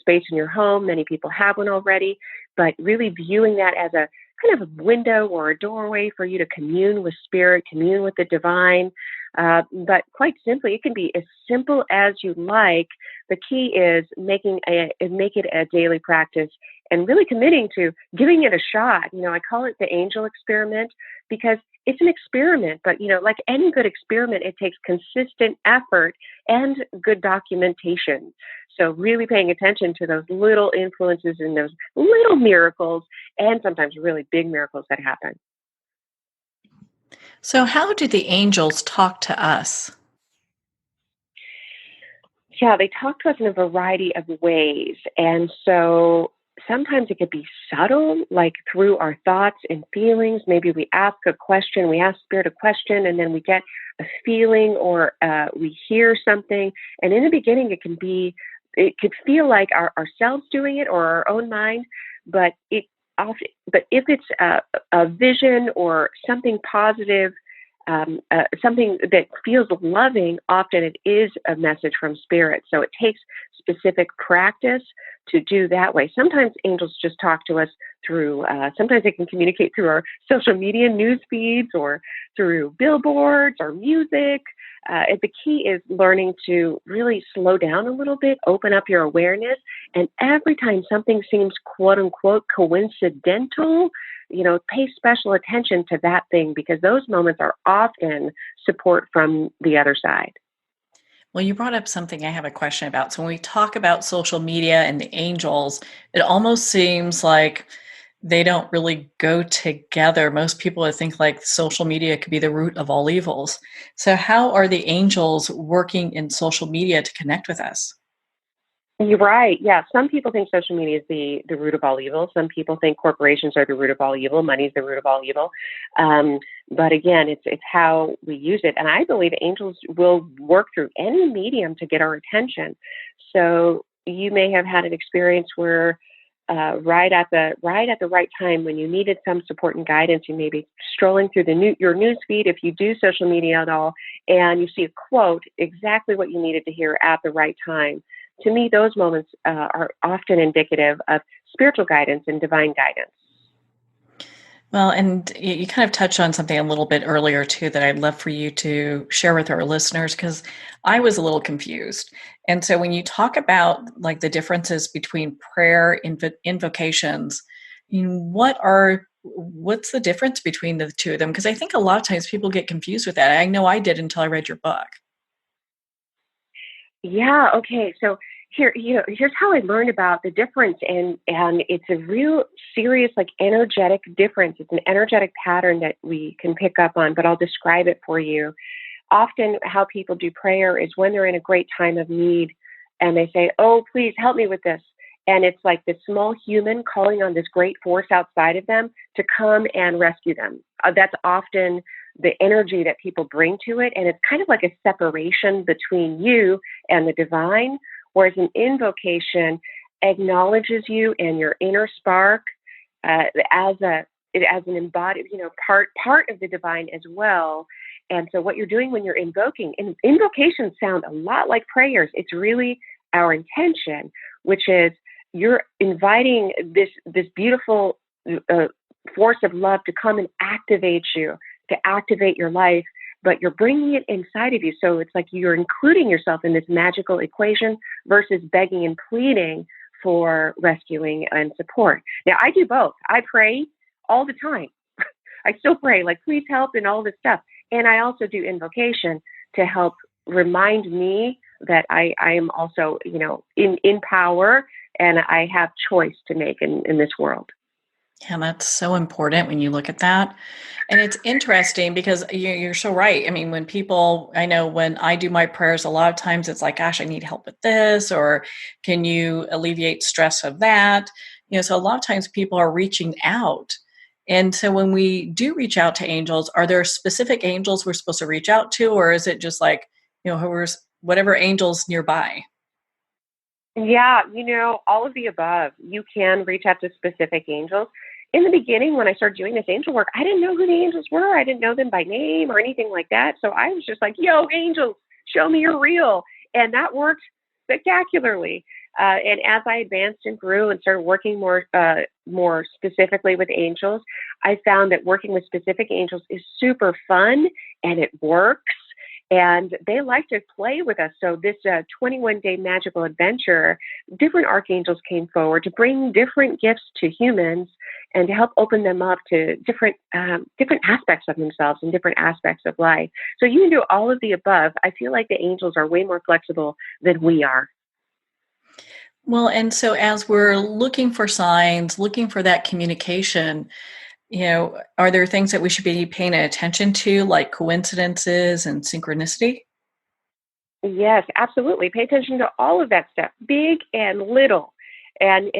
space in your home. Many people have one already, but really viewing that as a kind of a window or a doorway for you to commune with spirit, commune with the divine. But quite simply, it can be as simple as you like. The key is make it a daily practice and really committing to giving it a shot. I call it the angel experiment because it's an experiment, but like any good experiment, it takes consistent effort and good documentation. So really paying attention to those little influences and those little miracles, and sometimes really big miracles that happen. So how do the angels talk to us? Yeah, they talk to us in a variety of ways. And so sometimes it could be subtle, like through our thoughts and feelings. Maybe we ask Spirit a question, and then we get a feeling, or we hear something. And in the beginning, it could feel like ourselves doing it or our own mind, but if it's a vision or something positive, something that feels loving, often it is a message from spirit. So it takes specific practice to do that way. Sometimes angels just talk to us through, sometimes they can communicate through our social media news feeds or through billboards or music. The key is learning to really slow down a little bit, open up your awareness. And every time something seems quote unquote coincidental, pay special attention to that thing, because those moments are often support from the other side. Well, you brought up something I have a question about. So when we talk about social media and the angels, it almost seems like they don't really go together. Most people would think like social media could be the root of all evils. So how are the angels working in social media to connect with us? You're right. Yeah. Some people think social media is the root of all evil. Some people think corporations are the root of all evil. Money is the root of all evil. But again, it's how we use it. And I believe angels will work through any medium to get our attention. So you may have had an experience where right at the right time when you needed some support and guidance. You may be strolling through your news feed if you do social media at all, and you see a quote, exactly what you needed to hear at the right time. To me, those moments are often indicative of spiritual guidance and divine guidance. Well, and you kind of touched on something a little bit earlier too that I'd love for you to share with our listeners, because I was a little confused. And so when you talk about like the differences between prayer and invocations, what's the difference between the two of them? Because I think a lot of times people get confused with that. I know I did until I read your book. Yeah. Okay. So here's how I learned about the difference, and it's a real serious, like, energetic difference. It's an energetic pattern that we can pick up on, but I'll describe it for you. Often, how people do prayer is when they're in a great time of need, and they say, "Oh, please help me with this." And it's like this small human calling on this great force outside of them to come and rescue them. That's often the energy that people bring to it. And it's kind of like a separation between you and the divine, whereas an invocation acknowledges you and your inner spark as an embodied, part of the divine as well. And so what you're doing when you're invoking, and invocations sound a lot like prayers. It's really our intention, which is you're inviting this beautiful force of love to come and activate you, to activate your life, but you're bringing it inside of you. So it's like you're including yourself in this magical equation versus begging and pleading for rescuing and support. Now, I do both. I pray all the time. I still pray, like, please help and all this stuff. And I also do invocation to help remind me that I am also, in power, and I have choice to make in this world. Yeah, that's so important when you look at that. And it's interesting because you're so right. I mean, I know when I do my prayers, a lot of times it's like, gosh, I need help with this, or can you alleviate stress of that? So a lot of times people are reaching out. And so when we do reach out to angels, are there specific angels we're supposed to reach out to, or is it just like, whatever angels nearby? Yeah, all of the above. You can reach out to specific angels. In the beginning, when I started doing this angel work, I didn't know who the angels were. I didn't know them by name or anything like that. So I was just like, yo, angels, show me you're real. And that worked spectacularly. And as I advanced and grew and started working more specifically with angels, I found that working with specific angels is super fun and it works. And they like to play with us. So this 21-day magical adventure, different archangels came forward to bring different gifts to humans and to help open them up to different aspects of themselves and different aspects of life. So you can do all of the above. I feel like the angels are way more flexible than we are. Well, and so as we're looking for signs, looking for that communication, are there things that we should be paying attention to, like coincidences and synchronicity? Yes, absolutely. Pay attention to all of that stuff, big and little. And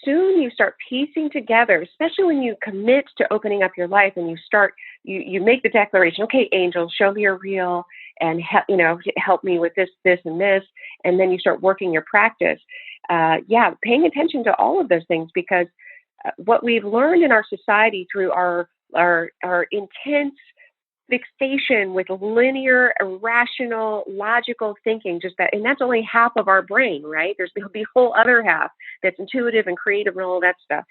soon you start piecing together, especially when you commit to opening up your life and you make the declaration, okay, angels, show me you're real and help me with this, and this. And then you start working your practice. Paying attention to all of those things, because what we've learned in our society through our intense fixation with linear, irrational, logical thinking, and that's only half of our brain, right? There's the whole other half that's intuitive and creative and all that stuff.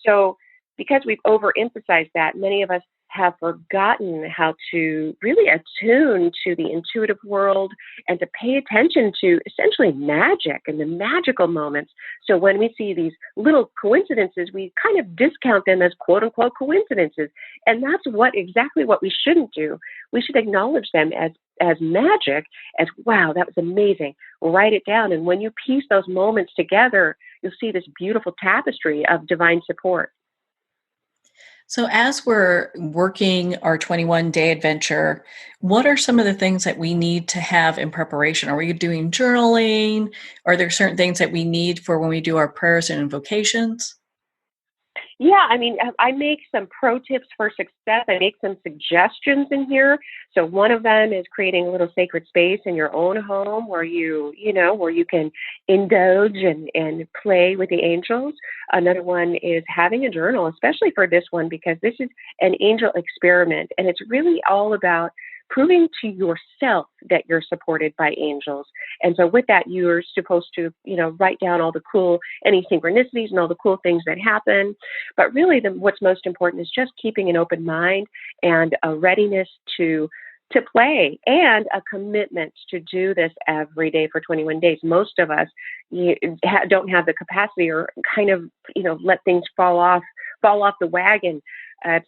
So because we've overemphasized that, many of us have forgotten how to really attune to the intuitive world and to pay attention to essentially magic and the magical moments. So when we see these little coincidences, we kind of discount them as quote unquote coincidences. And that's exactly what we shouldn't do. We should acknowledge them as magic, as, wow, that was amazing. Write it down. And when you piece those moments together, you'll see this beautiful tapestry of divine support. So as we're working our 21-day adventure, what are some of the things that we need to have in preparation? Are we doing journaling? Are there certain things that we need for when we do our prayers and invocations? Yeah, I mean, I make some pro tips for success. I make some suggestions in here. So one of them is creating a little sacred space in your own home where where you can indulge and play with the angels. Another one is having a journal, especially for this one, because this is an angel experiment. And it's really all about proving to yourself that you're supported by angels. And so with that, you're supposed to, write down all the any synchronicities and all the cool things that happen. But really what's most important is just keeping an open mind and a readiness to play and a commitment to do this every day for 21 days. Most of us don't have the capacity or kind of, let things fall off the wagon.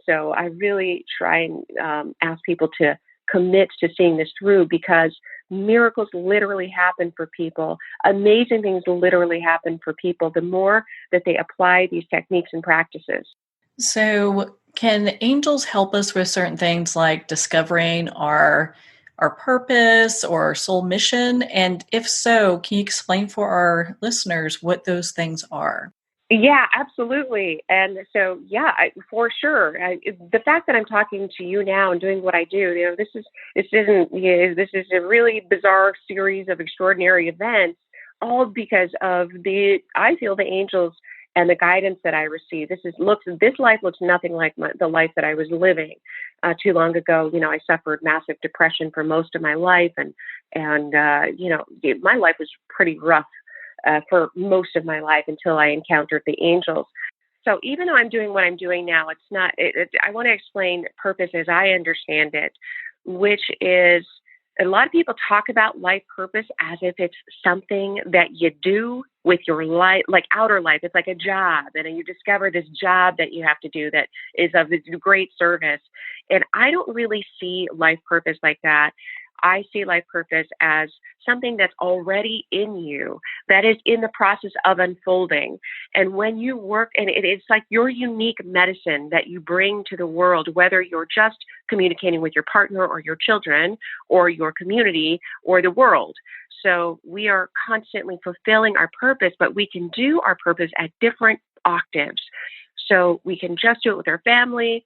So I really try and ask people to commit to seeing this through, because miracles literally happen for people. Amazing things literally happen for people the more that they apply these techniques and practices. So can angels help us with certain things like discovering our purpose or our soul mission? And if so, can you explain for our listeners what those things are? Yeah, absolutely. And so, for sure. The fact that I'm talking to you now and doing what I do, this is a really bizarre series of extraordinary events, all because of I feel the angels and the guidance that I receive. This life looks nothing like the life that I was living too long ago. I suffered massive depression for most of my life, and my life was pretty rough for most of my life until I encountered the angels. So even though I'm doing what I'm doing now, it's not. I want to explain purpose as I understand it, which is a lot of people talk about life purpose as if it's something that you do with your life, like outer life. It's like a job, and you discover this job that you have to do that is of great service. And I don't really see life purpose like that. I see life purpose as something that's already in you, that is in the process of unfolding. And when you work, and it's like your unique medicine that you bring to the world, whether you're just communicating with your partner or your children or your community or the world. So we are constantly fulfilling our purpose, but we can do our purpose at different octaves. So we can just do it with our family.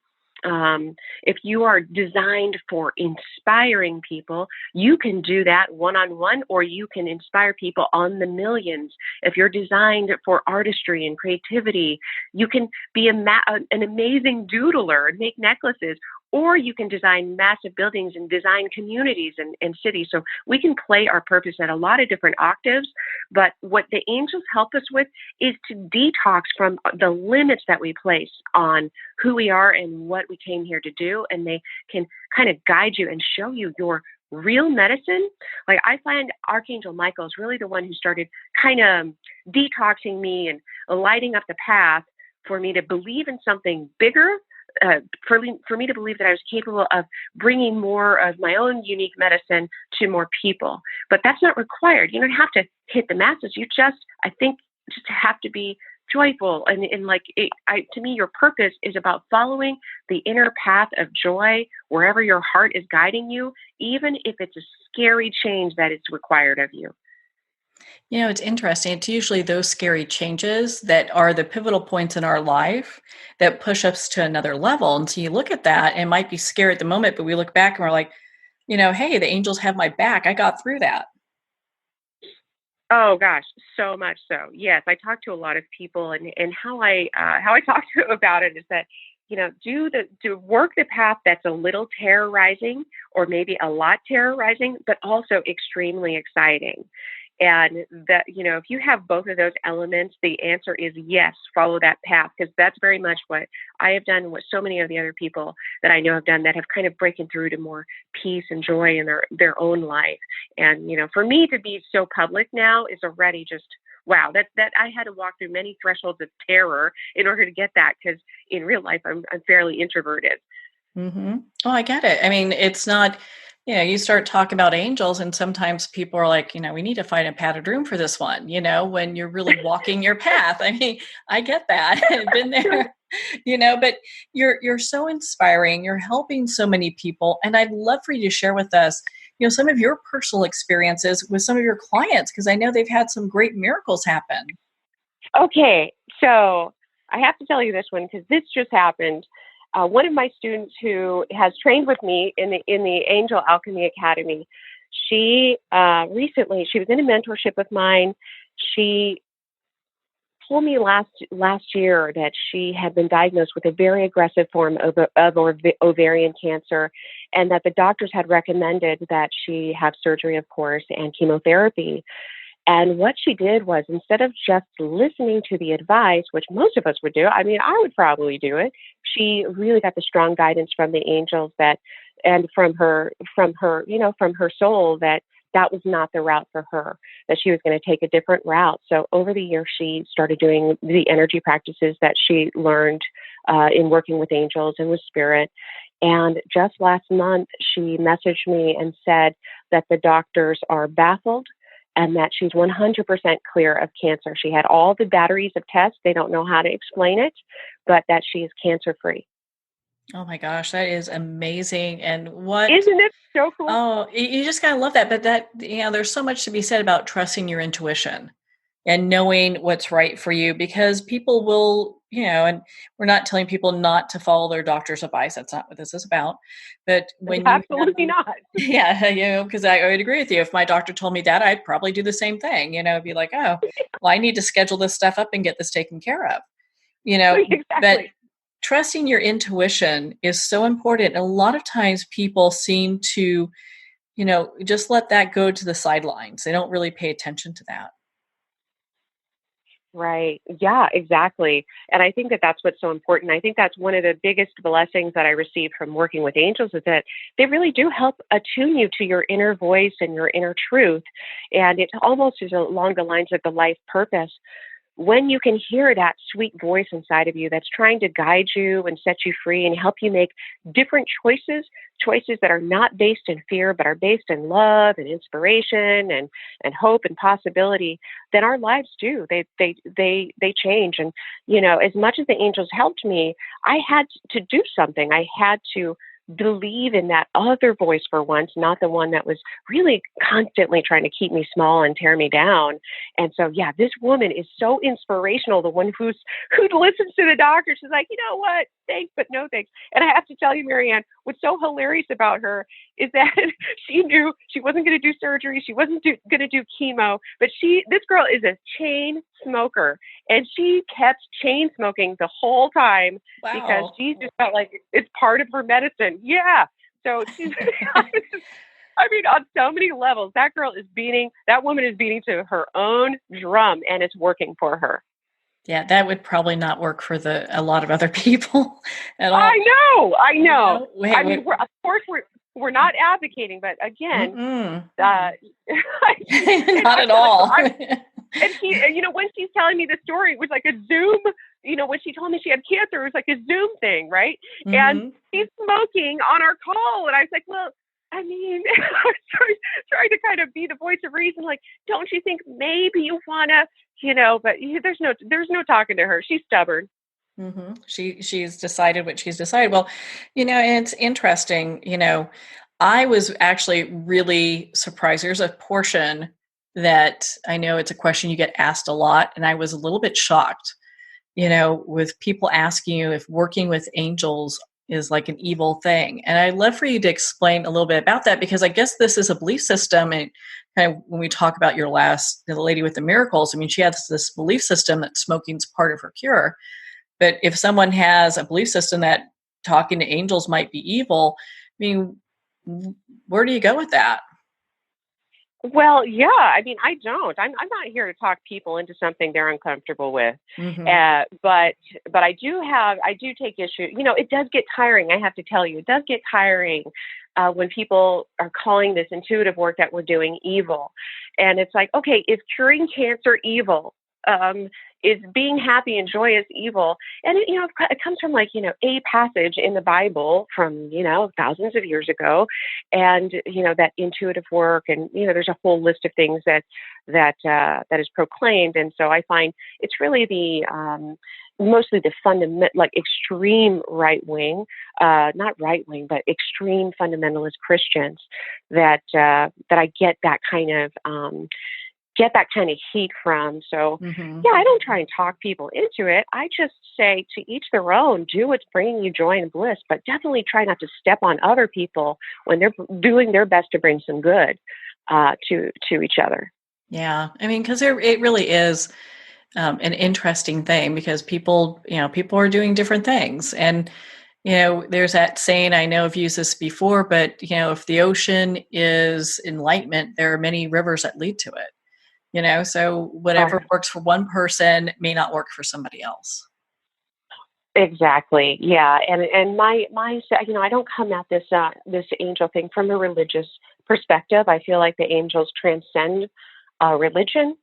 If you are designed for inspiring people, you can do that one-on-one, or you can inspire people on the millions. If you're designed for artistry and creativity, you can be an amazing doodler and make necklaces, or you can design massive buildings and design communities and cities. So we can play our purpose at a lot of different octaves. But what the angels help us with is to detox from the limits that we place on who we are and what we came here to do. And they can kind of guide you and show you your real medicine. Like, I find Archangel Michael is really the one who started kind of detoxing me and lighting up the path for me to believe in something bigger. For me to believe that I was capable of bringing more of my own unique medicine to more people. But that's not required. You don't have to hit the masses. I think, have to be joyful. And to me, your purpose is about following the inner path of joy wherever your heart is guiding you, even if it's a scary change that is required of you. It's interesting. It's usually those scary changes that are the pivotal points in our life that push us to another level. And so you look at that, and it might be scary at the moment, but we look back and we're like, hey, the angels have my back. I got through that. Oh gosh, so much so. Yes, I talk to a lot of people, and how I talk to them about it is that, do work the path that's a little terrorizing, or maybe a lot terrorizing, but also extremely exciting. And that, if you have both of those elements, the answer is yes, follow that path, because that's very much what I have done, what so many of the other people that I know have done that have kind of breaking through to more peace and joy in their own life. And, for me to be so public now is already just, wow, that I had to walk through many thresholds of terror in order to get that, because in real life, I'm fairly introverted. Mm-hmm. Oh, I get it. I mean, it's not, you start talking about angels, and sometimes people are like, we need to find a padded room for this one, when you're really walking your path. I mean, I get that. I've been there, but you're so inspiring. You're helping so many people. And I'd love for you to share with us, some of your personal experiences with some of your clients, because I know they've had some great miracles happen. Okay. So I have to tell you this one because this just happened. One of my students who has trained with me in the Angel Alchemy Academy, she recently, she was in a mentorship of mine. She told me last year that she had been diagnosed with a very aggressive form of ovarian cancer, and that the doctors had recommended that she have surgery, of course, and chemotherapy. And what she did was, instead of just listening to the advice, which most of us would do, I mean, I would probably do it, she really got the strong guidance from the angels and from her soul that was not the route for her, that she was going to take a different route. So over the years, she started doing the energy practices that she learned in working with angels and with spirit. And just last month, she messaged me and said that the doctors are baffled and that she's 100% clear of cancer. She had all the batteries of tests. They don't know how to explain it, but that she is cancer-free. Oh my gosh, that is amazing. And Isn't it so cool? Oh, you just gotta love that. But there's so much to be said about trusting your intuition and knowing what's right for you, because people will, and we're not telling people not to follow their doctor's advice. That's not what this is about. But when Absolutely not. Yeah, because I would agree with you. If my doctor told me that, I'd probably do the same thing. Be like, oh, well, I need to schedule this stuff up and get this taken care of. Exactly. But trusting your intuition is so important. And a lot of times people seem to, just let that go to the sidelines. They don't really pay attention to that. Right. Yeah, exactly. And I think that that's what's so important. I think that's one of the biggest blessings that I received from working with angels, is that they really do help attune you to your inner voice and your inner truth. And it almost is along the lines of the life purpose. When you can hear that sweet voice inside of you that's trying to guide you and set you free and help you make different choices that are not based in fear, but are based in love and inspiration and hope and possibility, then our lives do. They change. And, as much as the angels helped me, I had to do something. I had to believe in that other voice for once, not the one that was really constantly trying to keep me small and tear me down. And so, yeah, this woman is so inspirational. The one who listens to the doctor, she's like, you know what? Thanks, but no thanks. And I have to tell you, Marianne, what's so hilarious about her is that she knew she wasn't going to do surgery. She wasn't going to do chemo, but this girl is a chain smoker, and she kept chain smoking the whole time. Wow. Because she just felt like it's part of her medicine. Yeah. So she's, I mean, on so many levels, that woman is beating to her own drum, and it's working for her. Yeah, that would probably not work for a lot of other people at all. I know. I mean, of course we're not advocating, but again, not at all. And she, when she's telling me the story, it was like a Zoom, when she told me she had cancer, it was like a Zoom thing, right? Mm-hmm. And she's smoking on our call. And I was like, well, I mean, I was trying to kind of be the voice of reason. Like, don't you think maybe you want to, but there's no talking to her. She's stubborn. Mm-hmm. She's decided what she's decided. Well, and it's interesting, I was actually really surprised. There's a portion that I know it's a question you get asked a lot, and I was a little bit shocked, with people asking you if working with angels is like an evil thing. And I'd love for you to explain a little bit about that, because I guess this is a belief system. And kind of when we talk about the lady with the miracles, I mean, she has this belief system that smoking's part of her cure. But if someone has a belief system that talking to angels might be evil, I mean, where do you go with that? Well, yeah, I mean, I don't. I'm not here to talk people into something they're uncomfortable with. Mm-hmm. But I do take issue. It does get tiring. I have to tell you, it does get tiring when people are calling this intuitive work that we're doing evil. And it's like, okay, is curing cancer evil? Is being happy and joyous evil? And it comes from a passage in the Bible from thousands of years ago, and that intuitive work, and there's a whole list of things that is proclaimed. And so I find it's really the mostly the fundamental, extreme right wing, not right wing, but extreme fundamentalist Christians that I get that kind of get that kind of heat from. So, yeah, I don't try and talk people into it. I just say to each their own, do what's bringing you joy and bliss, but definitely try not to step on other people when they're doing their best to bring some good to each other. Yeah. I mean, because it really is an interesting thing because people are doing different things. And, there's that saying, I know I've used this before, but, if the ocean is enlightenment, there are many rivers that lead to it, so whatever works for one person may not work for somebody else. Exactly. Yeah. And my, I don't come at this angel thing from a religious perspective. I feel like the angels transcend religion.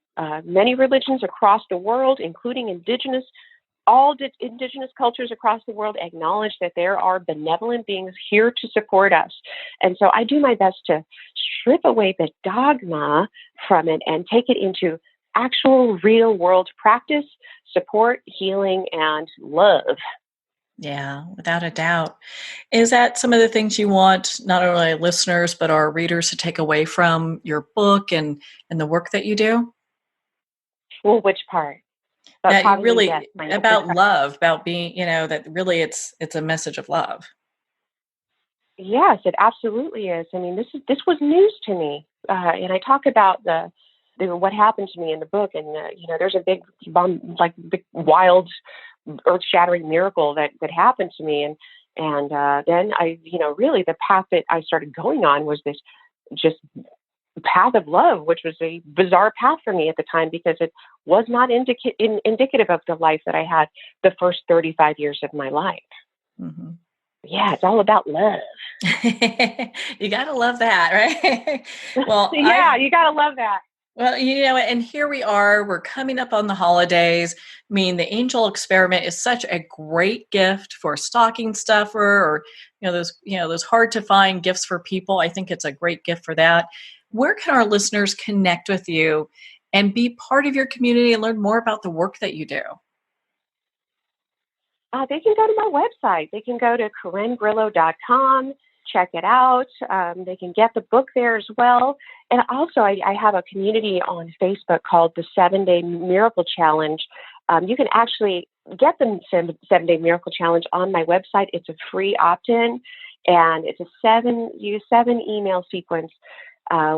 Many religions across the world, including indigenous cultures across the world, acknowledge that there are benevolent beings here to support us. And so I do my best to strip away the dogma from it and take it into actual real world practice, support, healing, and love. Yeah, without a doubt. Is that some of the things you want not only listeners, but our readers to take away from your book and the work that you do? Well, which part? That you really about love, about being, that really it's a message of love. Yes, it absolutely is. I mean, this was news to me, and I talk about the what happened to me in the book, and there's a big big wild, earth-shattering miracle that happened to me, and then I really the path that I started going on was this just path of love, which was a bizarre path for me at the time because it was not indicative of the life that I had the first 35 years of my life. Mm-hmm. Yeah, it's all about love. You got to love that, right? Well, yeah, you got to love that. Well, and here we are, we're coming up on the holidays. I mean, the angel experiment is such a great gift for a stocking stuffer or, those hard to find gifts for people. I think it's a great gift for that. Where can our listeners connect with you and be part of your community and learn more about the work that you do? They can go to my website. They can go to CorinGrillo.com, check it out. They can get the book there as well. And also, I have a community on Facebook called the 7-Day Miracle Challenge. You can actually get the 7-Day Miracle Challenge on my website. It's a free opt-in, and it's a 7 email sequence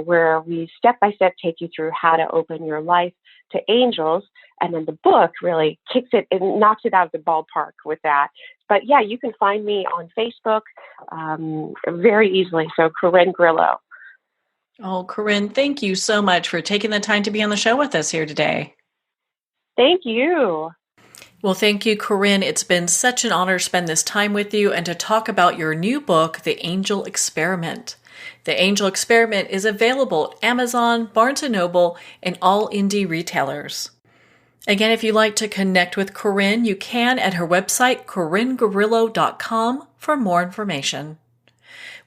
where we step-by-step take you through how to open your life to angels. And then the book really kicks it and knocks it out of the ballpark with that. But yeah, you can find me on Facebook very easily. So Corin Grillo. Oh, Corin, thank you so much for taking the time to be on the show with us here today. Thank you. Well, thank you, Corin. It's been such an honor to spend this time with you and to talk about your new book, The Angel Experiment. The Angel Experiment is available at Amazon, Barnes & Noble, and all indie retailers. Again, if you'd like to connect with Corin, you can at her website, CorinGrillo.com, for more information.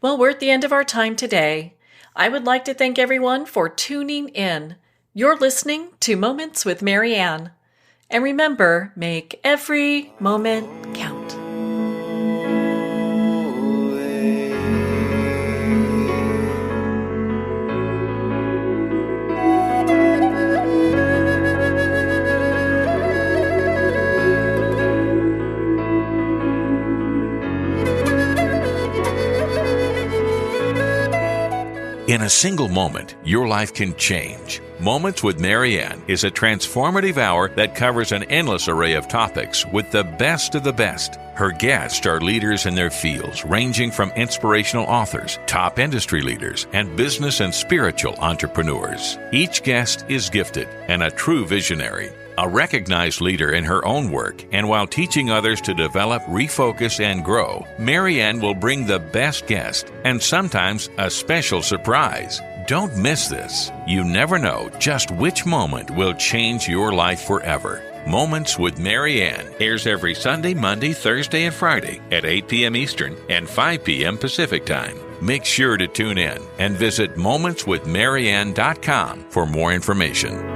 Well, we're at the end of our time today. I would like to thank everyone for tuning in. You're listening to Moments with Mary Ann. And remember, make every moment count. In a single moment, your life can change. Moments with Mary Ann is a transformative hour that covers an endless array of topics with the best of the best. Her guests are leaders in their fields, ranging from inspirational authors, top industry leaders, and business and spiritual entrepreneurs. Each guest is gifted and a true visionary, a recognized leader in her own work, and while teaching others to develop, refocus, and grow, Mary Ann will bring the best guest and sometimes a special surprise. Don't miss this. You never know just which moment will change your life forever. Moments with Mary Ann airs every Sunday, Monday, Thursday, and Friday at 8 p.m. Eastern and 5 p.m. Pacific Time. Make sure to tune in and visit momentswithmaryann.com for more information.